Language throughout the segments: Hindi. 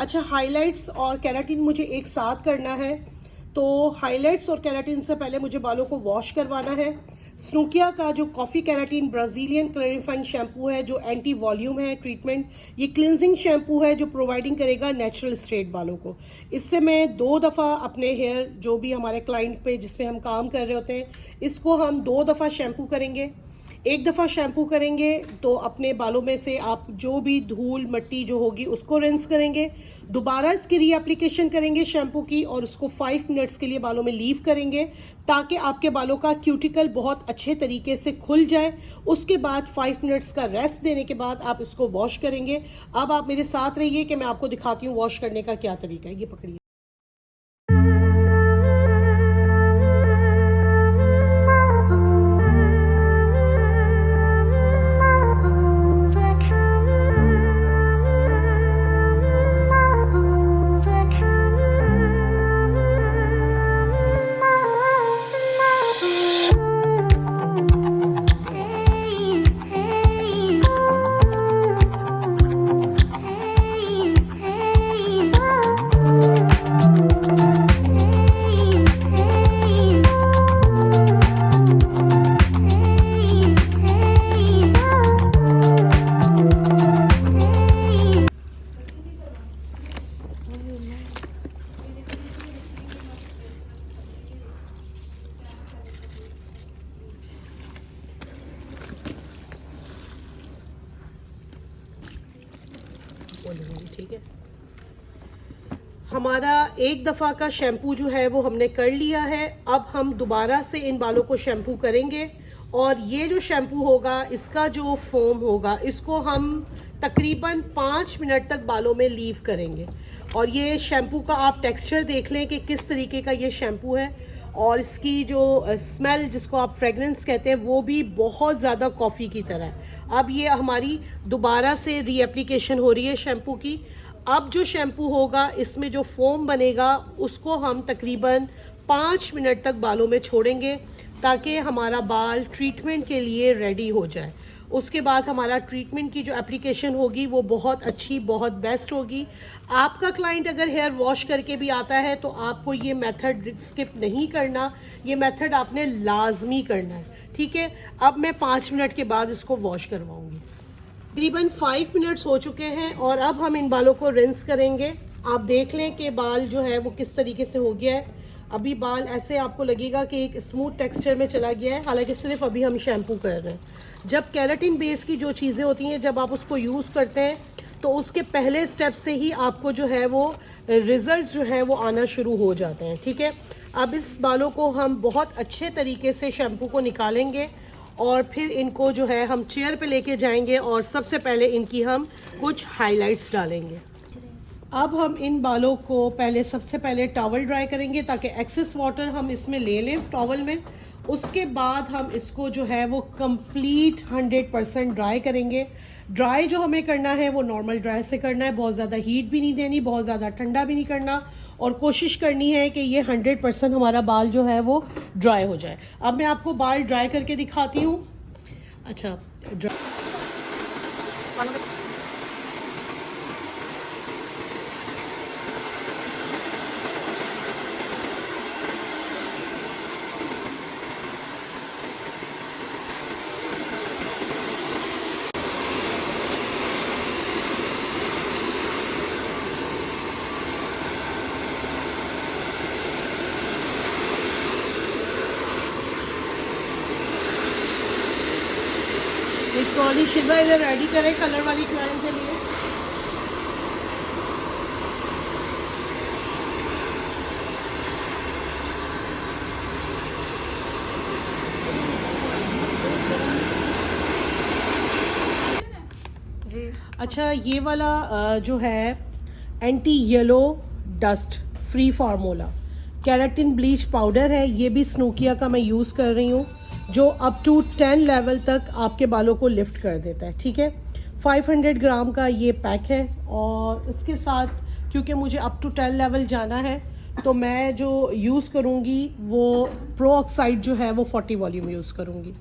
अच्छा, हाइलाइट्स और केराटिन मुझे एक साथ करना है, तो हाइलाइट्स और केराटिन से पहले मुझे बालों को वॉश करवाना है। स्नूकिया का जो coffee keratin Brazilian clarifying shampoo है, जो एंटी वॉल्यूम है ट्रीटमेंट, ये क्लिनजिंग शैम्पू है जो प्रोवाइडिंग करेगा नेचुरल स्ट्रेट बालों को। इससे मैं 2 दफ़ा अपने हेयर, जो भी हमारे क्लाइंट पे जिसमें हम काम कर रहे होते हैं, इसको हम 2 दफ़ा शैम्पू करेंगे। एक दफ़ा शैम्पू करेंगे तो अपने बालों में से आप जो भी धूल मिट्टी जो होगी उसको रिंस करेंगे, दोबारा इसकी रीएप्लीकेशन करेंगे शैम्पू की, और उसको 5 मिनट्स के लिए बालों में लीव करेंगे ताकि आपके बालों का क्यूटिकल बहुत अच्छे तरीके से खुल जाए। उसके बाद 5 मिनट्स का रेस्ट देने के बाद आप इसको वॉश करेंगे। अब आप मेरे साथ रहिए कि मैं आपको दिखाती हूँ वॉश करने का क्या तरीका है। ये पकड़िए। ठीक है, हमारा एक दफ़ा का शैम्पू जो है वो हमने कर लिया है। अब हम दोबारा से इन बालों को शैम्पू करेंगे, और ये जो शैम्पू होगा, इसका जो फोम होगा, इसको हम तकरीबन 5 मिनट तक बालों में लीव करेंगे। और ये शैम्पू का आप टेक्सचर देख लें कि किस तरीके का ये शैम्पू है, और इसकी जो स्मेल, जिसको आप फ्रेगरेंस कहते हैं, वो भी बहुत ज़्यादा कॉफ़ी की तरह है। अब ये हमारी दोबारा से रीएप्लीकेशन हो रही है शैम्पू की। अब जो शैम्पू होगा, इसमें जो फोम बनेगा, उसको हम तकरीबन 5 मिनट तक बालों में छोड़ेंगे ताकि हमारा बाल ट्रीटमेंट के लिए रेडी हो जाए। उसके बाद हमारा ट्रीटमेंट की जो एप्लीकेशन होगी वो बहुत अच्छी, बहुत बेस्ट होगी। आपका क्लाइंट अगर हेयर वॉश करके भी आता है तो आपको ये मेथड स्किप नहीं करना, ये मेथड आपने लाजमी करना है, ठीक है। अब मैं 5 मिनट के बाद इसको वॉश करवाऊंगी। तकरीबन 5 मिनट्स हो चुके हैं, और अब हम इन बालों को रिंस करेंगे। आप देख लें कि बाल जो है वो किस तरीके से हो गया है। अभी बाल ऐसे आपको लगेगा कि एक स्मूथ टेक्सचर में चला गया है, हालांकि सिर्फ अभी हम शैम्पू कर रहे हैं। जब केराटिन बेस की जो चीज़ें होती हैं, जब आप उसको यूज़ करते हैं तो उसके पहले स्टेप से ही आपको जो है वो रिजल्ट जो है वो आना शुरू हो जाते हैं, ठीक है। अब इस बालों को हम बहुत अच्छे तरीके से शैम्पू को निकालेंगे, और फिर इनको जो है हम चेयर पे लेके जाएंगे, और सबसे पहले इनकी हम कुछ हाइलाइट्स डालेंगे। अब हम इन बालों को सबसे पहले टॉवल ड्राई करेंगे ताकि एक्सेस वाटर हम इसमें ले लें टॉवल में। उसके बाद हम इसको जो है वो कंप्लीट 100% ड्राई करेंगे। ड्राई जो हमें करना है वो नॉर्मल ड्राई से करना है, बहुत ज़्यादा हीट भी नहीं देनी, बहुत ज़्यादा ठंडा भी नहीं करना, और कोशिश करनी है कि ये 100% हमारा बाल जो है वो ड्राई हो जाए। अब मैं आपको बाल ड्राई करके दिखाती हूँ। अच्छा, ट्रॉली शिवा इधर रेडी करें कलर वाली क्लाइंट के लिए। जी अच्छा, ये वाला जो है anti yellow dust free formula keratin bleach powder है, ये भी स्नूकिया का मैं यूज़ कर रही हूँ, जो अप टू 10 लेवल तक आपके बालों को लिफ्ट कर देता है, ठीक है। 500 ग्राम का ये पैक है, और इसके साथ क्योंकि मुझे अप टू 10 लेवल जाना है तो मैं जो यूज़ करूँगी वो प्रो ऑक्साइड जो है वो 40 वॉल्यूम यूज़ करूँगी।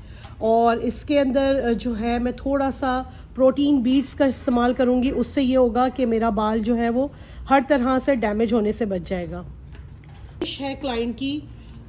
और इसके अंदर जो है मैं थोड़ा सा प्रोटीन बीट्स का इस्तेमाल करूँगी। उससे ये होगा कि मेरा बाल जो है वो हर तरह से डैमेज होने से बच जाएगा। विश है क्लाइंट की,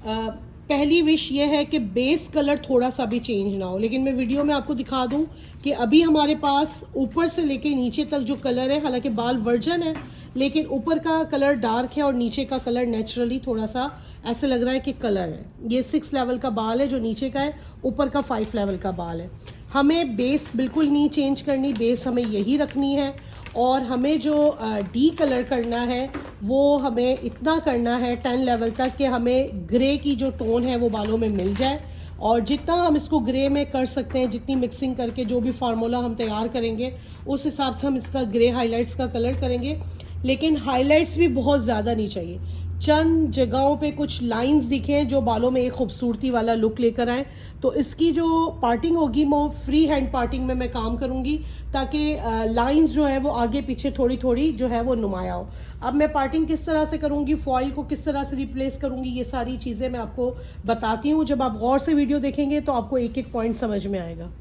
पहली विश ये है कि बेस कलर थोड़ा सा भी चेंज ना हो। लेकिन मैं वीडियो में आपको दिखा दूं कि अभी हमारे पास ऊपर से लेके नीचे तक जो कलर है, हालांकि बाल वर्जन है लेकिन ऊपर का कलर डार्क है और नीचे का कलर नेचुरली थोड़ा सा ऐसे लग रहा है कि कलर है। ये 6 लेवल का बाल है जो नीचे का है, ऊपर का 5 लेवल का बाल है। हमें बेस बिल्कुल नहीं चेंज करनी, बेस हमें यही रखनी है। और हमें जो डी कलर करना है वो हमें इतना करना है 10 लेवल तक कि हमें ग्रे की जो टोन है वो बालों में मिल जाए। और जितना हम इसको ग्रे में कर सकते हैं, जितनी मिक्सिंग करके जो भी फार्मूला हम तैयार करेंगे उस हिसाब से हम इसका ग्रे हाइलाइट्स का कलर करेंगे। लेकिन हाइलाइट्स भी बहुत ज़्यादा नहीं चाहिए, चंद जगहों पे कुछ लाइंस दिखें जो बालों में एक खूबसूरती वाला लुक लेकर आए। तो इसकी जो पार्टिंग होगी वो फ्री हैंड पार्टिंग में मैं काम करूंगी ताकि लाइंस जो है वो आगे पीछे थोड़ी थोड़ी जो है वो नुमाया हो। अब मैं पार्टिंग किस तरह से करूंगी, फॉइल को किस तरह से रिप्लेस करूंगी, ये सारी चीज़ें मैं आपको बताती हूँ। जब आप गौर से वीडियो देखेंगे तो आपको एक एक पॉइंट समझ में आएगा।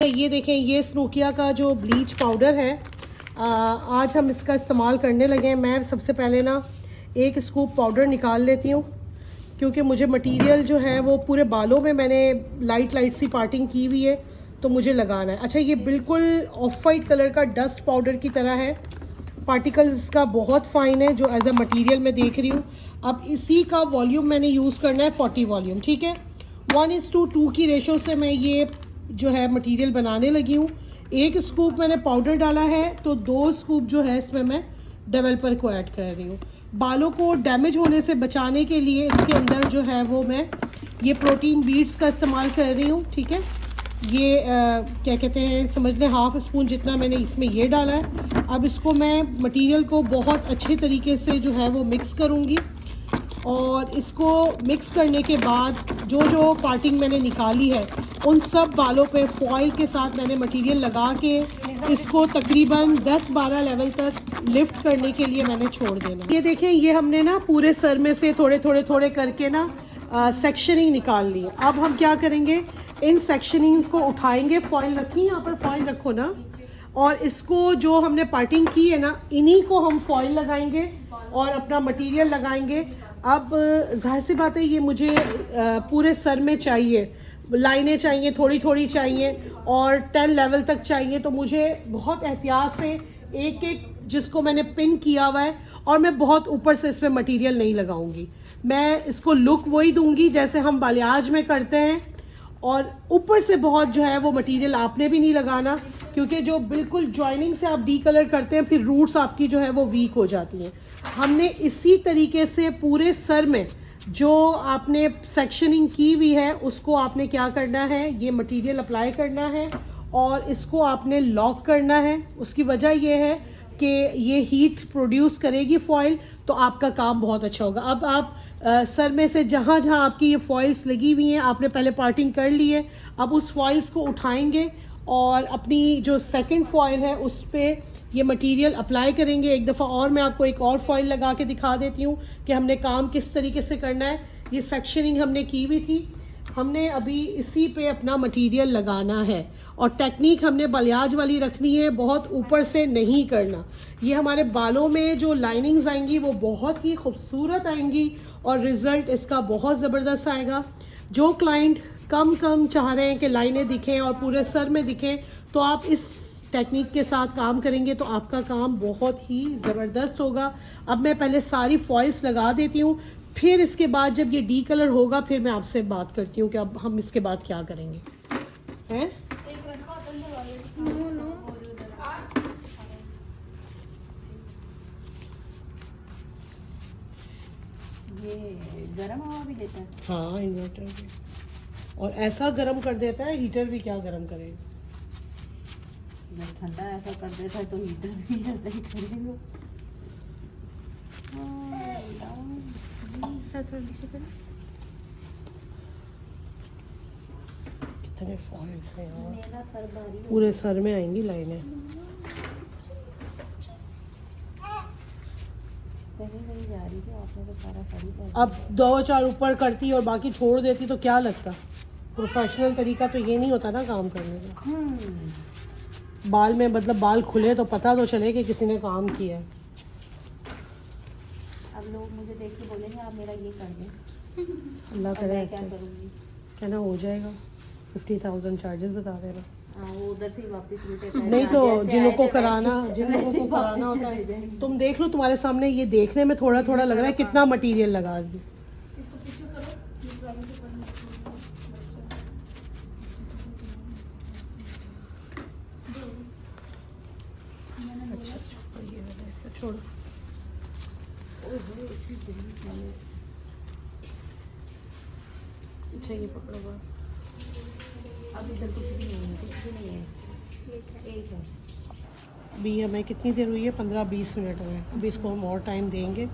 ये देखें, ये स्नोकिया का जो ब्लीच पाउडर है, आज हम इसका इस्तेमाल करने लगे हैं। मैं सबसे पहले ना एक स्कूप पाउडर निकाल लेती हूँ क्योंकि मुझे मटेरियल जो है वो पूरे बालों में मैंने लाइट सी पार्टिंग की हुई है तो मुझे लगाना है। अच्छा, ये बिल्कुल ऑफ वाइट कलर का डस्ट पाउडर की तरह है, पार्टिकल्स इसका बहुत फाइन है जो एज अ मटीरियल मैं देख रही हूँ। अब इसी का वॉल्यूम मैंने यूज़ करना है 40 वॉल्यूम, ठीक है। 1:2 की रेशो से मैं ये जो है मटेरियल बनाने लगी हूँ। एक स्कूप मैंने पाउडर डाला है तो 2 स्कूप जो है इसमें मैं डेवलपर को ऐड कर रही हूँ। बालों को डैमेज होने से बचाने के लिए इसके अंदर जो है वो मैं ये प्रोटीन बीट्स का इस्तेमाल कर रही हूँ, ठीक है। ये क्या कहते हैं, समझ लें 1/2 स्पून जितना मैंने इसमें ये डाला है। अब इसको मैं मटेरियल को बहुत अच्छे तरीके से जो है वो मिक्स करूँगी और इसको मिक्स करने के बाद जो जो पार्टिंग मैंने निकाली है उन सब बालों पे फॉइल के साथ मैंने मटेरियल लगा के इसको तकरीबन 10-12 लेवल तक लिफ्ट करने के लिए मैंने छोड़ देना। ये देखें, ये हमने ना पूरे सर में से थोड़े करके ना सेक्शनिंग निकाल ली है। अब हम क्या करेंगे, इन सेक्शनिंग्स को उठाएंगे। फॉइल रखी, यहाँ पर फॉइल रखो ना, और इसको जो हमने पार्टिंग की है ना इन्हीं को हम फॉइल लगाएंगे और अपना मटेरियल लगाएंगे। अब जाहिर सी बात है ये मुझे पूरे सर में चाहिए, लाइनें चाहिए, थोड़ी चाहिए और 10 लेवल तक चाहिए। तो मुझे बहुत एहतियात से एक जिसको मैंने पिन किया हुआ है और मैं बहुत ऊपर से इसमें मटेरियल नहीं लगाऊंगी। मैं इसको लुक वही दूंगी जैसे हम बालियाज में करते हैं और ऊपर से बहुत जो है वो मटेरियल आपने भी नहीं लगाना क्योंकि जो बिल्कुल जॉइनिंग से आप डी कलर करते हैं फिर रूट्स आपकी जो है वो वीक हो जाती हैं। हमने इसी तरीके से पूरे सर में जो आपने सेक्शनिंग की हुई है उसको आपने क्या करना है, ये मटेरियल अप्लाई करना है और इसको आपने लॉक करना है। उसकी वजह ये है कि ये हीट प्रोड्यूस करेगी फॉइल, तो आपका काम बहुत अच्छा होगा। अब आप सर में से जहाँ जहाँ आपकी ये फॉइल्स लगी हुई हैं आपने पहले पार्टिंग कर ली है, अब उस फॉइल्स को उठाएंगे और अपनी जो सेकंड फॉइल है उस पर ये मटेरियल अप्लाई करेंगे एक दफ़ा। और मैं आपको एक और फॉइल लगा के दिखा देती हूँ कि हमने काम किस तरीके से करना है। ये सेक्शनिंग हमने की हुई थी, हमने अभी इसी पे अपना मटेरियल लगाना है और टेक्निक हमने बालियाज वाली रखनी है, बहुत ऊपर से नहीं करना। ये हमारे बालों में जो लाइनिंग्स आएंगी वो बहुत ही खूबसूरत आएंगी और रिज़ल्ट इसका बहुत ज़बरदस्त आएगा। जो क्लाइंट कम चाह रहे हैं कि लाइनें दिखें और पूरे सर में दिखें, तो आप इस टेक्निक के साथ काम करेंगे तो आपका काम बहुत ही ज़बरदस्त होगा। अब मैं पहले सारी फॉइल्स लगा देती हूँ, फिर इसके बाद जब ये डी कलर होगा फिर मैं आपसे बात करती हूँ कि अब हम इसके बाद क्या करेंगे। हैं ये गर्म हवा भी देता है। हाँ, इन्वर्टर भी, और ऐसा गर्म कर देता है, हीटर भी क्या गर्म करेगा। जब ठंडा ऐसा कर देता है तो हीटर भी ऐसा ही करेगा। कितने फॉइल्स हैं यार, मेरा सर भारी हो पूरे सर में आएंगी लाइनें। कहीं जा रही थी, आपने तो सारा सर ही अब 2-4 ऊपर करती और बाकी छोड़ देती तो क्या लगता। प्रोफेशनल तरीका तो ये नहीं होता ना काम करने का। बाल में मतलब बाल खुले तो पता तो चले कि किसी ने काम किया है। अब लोग मुझे देख के बोलेंगे आप मेरा ये कर दें। अल्लाह करे क्या ऐसे करूँगी? कहना हो जाएगा। 50,000 चार्जेस बता देना। वो उधर से वापस नहीं तो जिन लोगों को कराना होता है, तुम देख लो, तुम्हारे सामने ये देखने में थोड़ा थोड़ा लग रहा है कितना मटेरियल लगा दी। छोड़ो, अच्छा ये पकड़ो बार। अब इधर कुछ भी नहीं है, कुछ भी नहीं है, एक है। अभी हमें कितनी देर हुई है, 15-20 मिनट हुए हैं। अभी इसको हम और टाइम देंगे।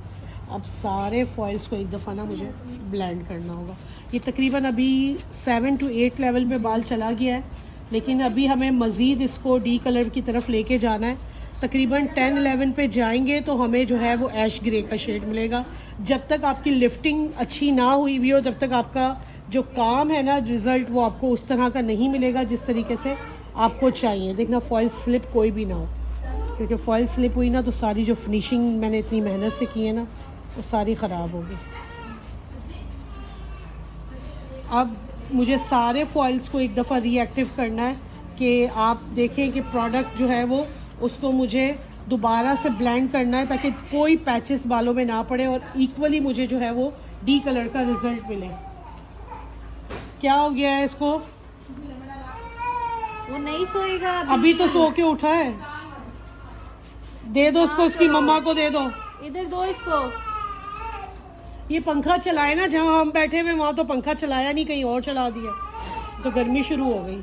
अब सारे फॉइल्स को एक दफ़ा ना मुझे ब्लेंड करना होगा। ये तकरीबन अभी 7 to 8 लेवल पे बाल चला गया है, लेकिन अभी हमें मज़ीद इसको डी कलर की तरफ लेके जाना है। तकरीबन 10-11 पे जाएंगे तो हमें जो है वो ऐश ग्रे का शेड मिलेगा। जब तक आपकी लिफ्टिंग अच्छी ना हुई हुई हो, तब तक आपका जो काम है ना, रिज़ल्ट वो आपको उस तरह का नहीं मिलेगा जिस तरीके से आपको चाहिए। देखना फॉइल स्लिप कोई भी ना हो, क्योंकि फॉइल स्लिप हुई ना तो सारी जो फिनिशिंग मैंने इतनी मेहनत से की है ना वो सारी ख़राब होगी। अब मुझे सारे फॉइल्स को एक दफ़ा रीएक्टिव करना है कि आप देखें कि प्रोडक्ट जो है वो उसको मुझे दोबारा से ब्लेंड करना है ताकि कोई पैचेस बालों में ना पड़े और इक्वली मुझे जो है वो डी कलर का रिज़ल्ट मिले। क्या हो गया है इसको? वो नहीं सोएगा अभी तो सो के उठा है। दे दो उसको, उसकी मम्मा को दे दो। इधर दो इसको। ये पंखा चलाए ना, जहाँ हम बैठे हुए वहाँ तो पंखा चलाया नहीं, कहीं और चला दिया तो गर्मी शुरू हो गई।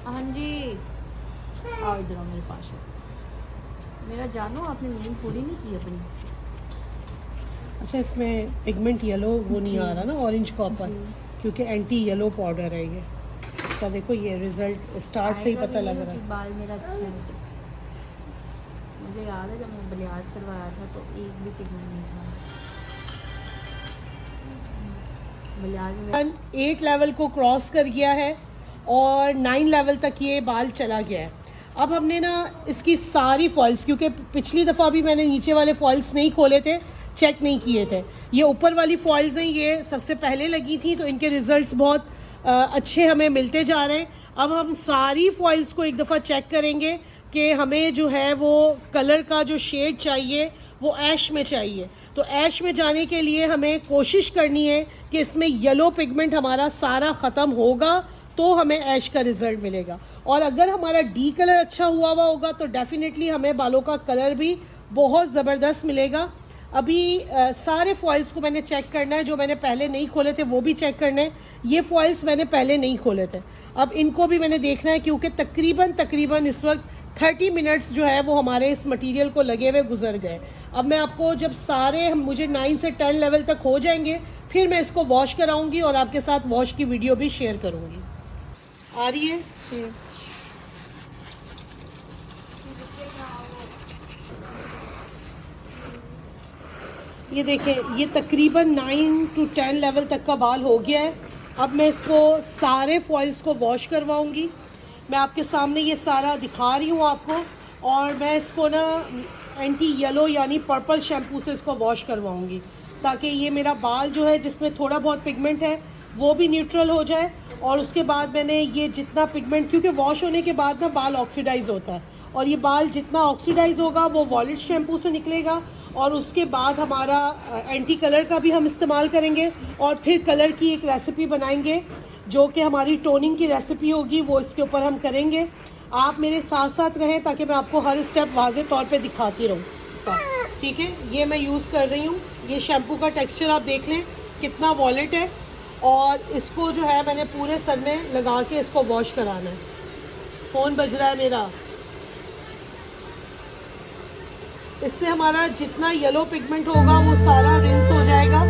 हाँ जी, आओ इधर आओ मेरे पास। मेरा जानो, आपने नींद पूरी नहीं की अपनी। अच्छा, इसमें पिगमेंट येलो वो नहीं आ रहा ना, ऑरेंज कॉपर, क्योंकि एंटी येलो पाउडर है ये। इसका देखो ये रिजल्ट स्टार्ट से ही पता लग रहा है। बाल मेरा अच्छा है। मुझे याद है जब मैं बलियाज करवाया था तो एक भी पिगमेंट नहीं था। बलियाज में 8 लेवल को क्रॉस कर गया है और 9 लेवल तक ये बाल चला गया है। अब हमने ना इसकी सारी फॉइल्स, क्योंकि पिछली दफ़ा भी मैंने नीचे वाले फॉइल्स नहीं खोले थे, चेक नहीं किए थे, ये ऊपर वाली फॉइल्स हैं, ये सबसे पहले लगी थी तो इनके रिजल्ट्स बहुत अच्छे हमें मिलते जा रहे हैं। अब हम सारी फॉइल्स को एक दफ़ा चेक करेंगे कि हमें जो है वो कलर का जो शेड चाहिए वो ऐश में चाहिए। तो ऐश में जाने के लिए हमें कोशिश करनी है कि इसमें येलो पिगमेंट हमारा सारा ख़त्म होगा तो हमें ऐश का रिजल्ट मिलेगा। और अगर हमारा डी कलर अच्छा हुआ होगा तो डेफिनेटली हमें बालों का कलर भी बहुत ज़बरदस्त मिलेगा। अभी सारे फॉइल्स को मैंने चेक करना है, जो मैंने पहले नहीं खोले थे वो भी चेक करना है। ये फॉइल्स मैंने पहले नहीं खोले थे, अब इनको भी मैंने देखना है क्योंकि तकरीबन इस वक्त 30 मिनट्स जो है वो हमारे इस मटेरियल को लगे हुए गुजर गए। अब मैं आपको जब सारे मुझे 9 से 10 लेवल तक हो जाएंगे फिर मैं इसको वॉश कराऊंगी और आपके साथ वॉश की वीडियो भी शेयर करूंगी। आ रही है ये देखें, ये तकरीबन 9 to 10 लेवल तक का बाल हो गया है। अब मैं इसको सारे फॉइल्स को वॉश करवाऊंगी। मैं आपके सामने ये सारा दिखा रही हूँ आपको, और मैं इसको ना एंटी येलो यानी पर्पल शैम्पू से इसको वॉश करवाऊंगी ताकि ये मेरा बाल जो है जिसमें थोड़ा बहुत पिगमेंट है वो भी न्यूट्रल हो जाए। और उसके बाद मैंने ये जितना पिगमेंट, क्योंकि वॉश होने के बाद ना बाल ऑक्सीडाइज होता है, और ये बाल जितना ऑक्सीडाइज होगा वो वॉलेट शैम्पू से निकलेगा। और उसके बाद हमारा एंटी कलर का भी हम इस्तेमाल करेंगे और फिर कलर की एक रेसिपी बनाएंगे जो कि हमारी टोनिंग की रेसिपी होगी, वो इसके ऊपर हम करेंगे। आप मेरे साथ साथ रहें ताकि मैं आपको हर स्टेप वाज़े तौर पे दिखाती रहूँ। ठीक है, ये मैं यूज़ कर रही हूँ। ये शैम्पू का टेक्सचर आप देख लें कितना वॉलेट है, और इसको जो है मैंने पूरे सर में लगा के इसको वॉश कराना है। फ़ोन बज रहा है मेरा। इससे हमारा जितना येलो पिगमेंट होगा वो सारा रिंस हो जाएगा।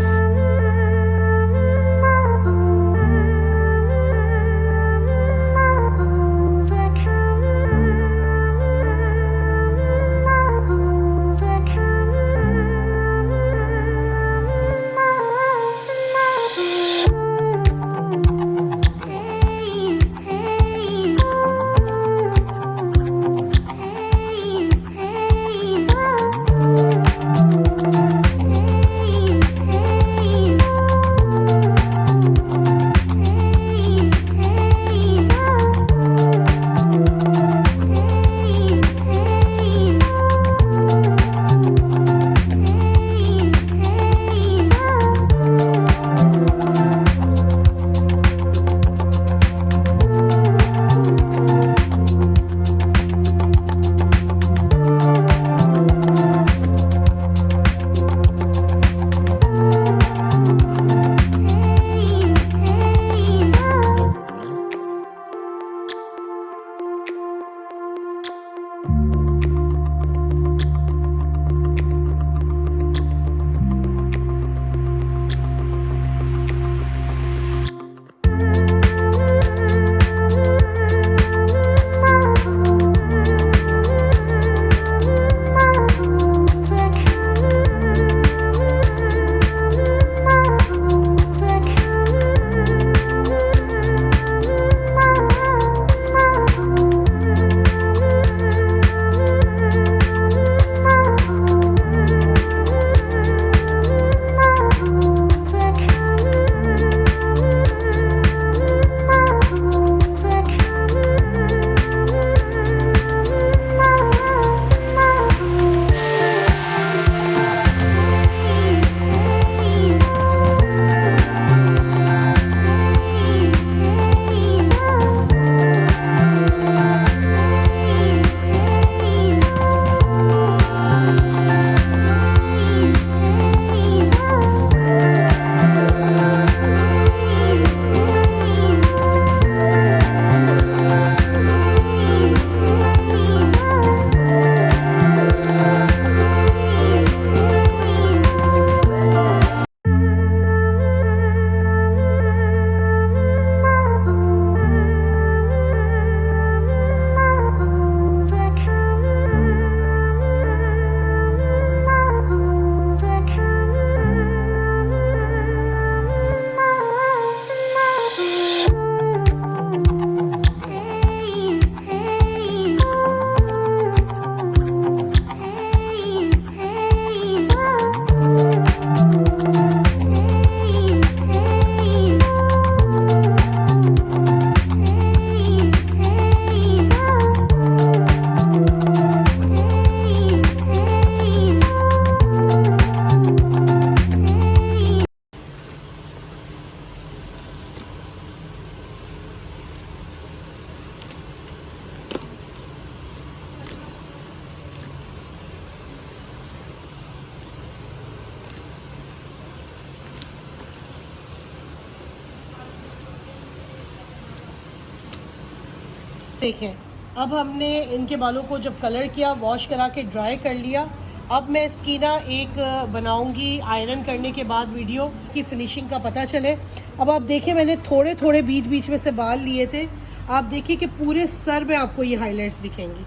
देखें अब हमने इनके बालों को जब कलर किया, वॉश करा के ड्राई कर लिया, अब मैं इसकी ना एक बनाऊंगी आयरन करने के बाद वीडियो की फिनिशिंग का पता चले। अब आप देखिए मैंने थोड़े थोड़े बीच बीच में से बाल लिए थे, आप देखिए कि पूरे सर में आपको ये हाइलाइट्स दिखेंगी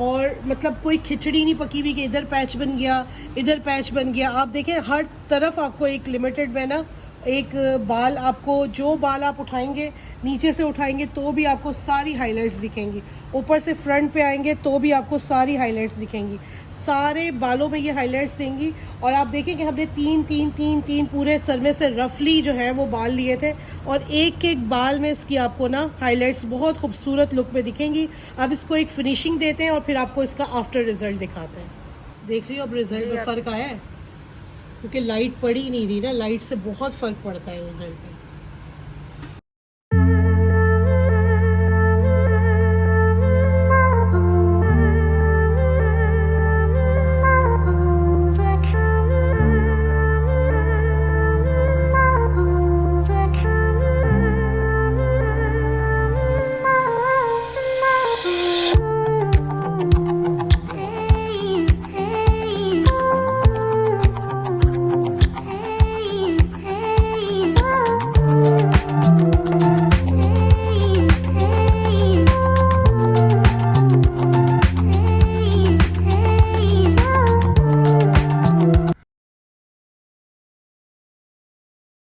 और मतलब कोई खिचड़ी नहीं पकी हुई कि इधर पैच बन गया इधर पैच बन गया। आप देखें हर तरफ आपको एक लिमिटेड में ना एक बाल, आपको जो बाल आप उठाएंगे नीचे से उठाएंगे तो भी आपको सारी हाइलाइट्स दिखेंगी, ऊपर से फ्रंट पे आएंगे तो भी आपको सारी हाइलाइट्स दिखेंगी, सारे बालों में ये हाइलाइट्स देंगी। और आप देखें कि हमने तीन पूरे सर में से रफली जो है वो बाल लिए थे और एक एक बाल में इसकी आपको ना हाइलाइट्स बहुत खूबसूरत लुक में दिखेंगी। अब इसको एक फिनिशिंग देते हैं और फिर आपको इसका आफ्टर रिजल्ट दिखाते हैं। देख रही हो अब रिजल्ट में फ़र्क आया है, क्योंकि लाइट पड़ी नहीं रही ना, लाइट से बहुत फ़र्क पड़ता है रिजल्ट में।